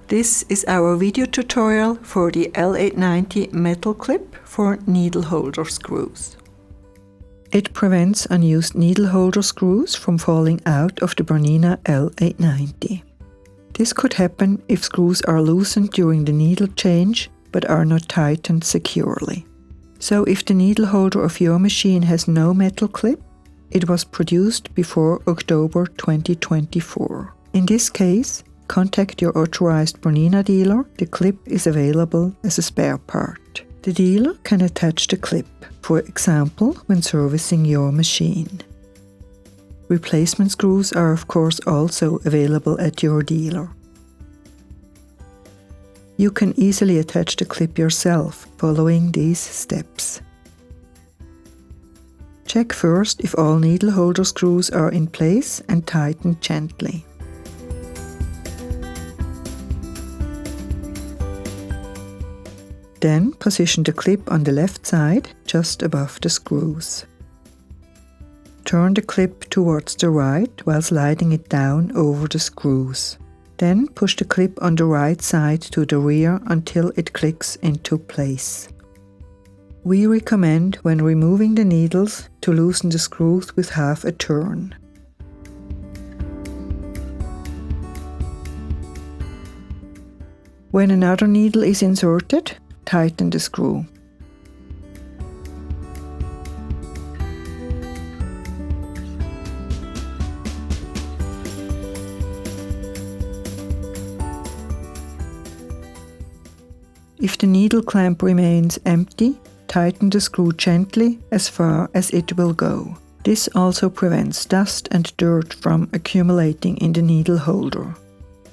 This is our video tutorial for the L890 metal clip for needle holder screws. It prevents unused needle holder screws from falling out of the BERNINA L890. This could happen if screws are loosened during the needle change but are not tightened securely. So if the needle holder of your machine has no metal clip, it was produced before October 2024. In this case, contact your authorized BERNINA dealer. The clip is available as a spare part. The dealer can attach the clip, for example, when servicing your machine. Replacement screws are of course also available at your dealer. You can easily attach the clip yourself following these steps. Check first if all needle holder screws are in place and tighten gently. Then position the clip on the left side, just above the screws. Turn the clip towards the right while sliding it down over the screws. Then push the clip on the right side to the rear until it clicks into place. We recommend, when removing the needles, to loosen the screws with half a turn. When another needle is inserted, tighten the screw. If the needle clamp remains empty, tighten the screw gently as far as it will go. This also prevents dust and dirt from accumulating in the needle holder.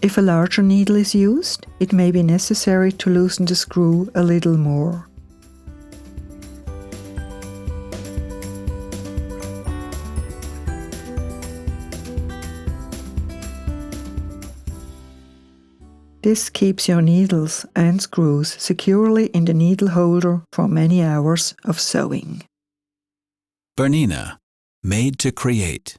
If a larger needle is used, it may be necessary to loosen the screw a little more. This keeps your needles and screws securely in the needle holder for many hours of sewing. BERNINA, made to create.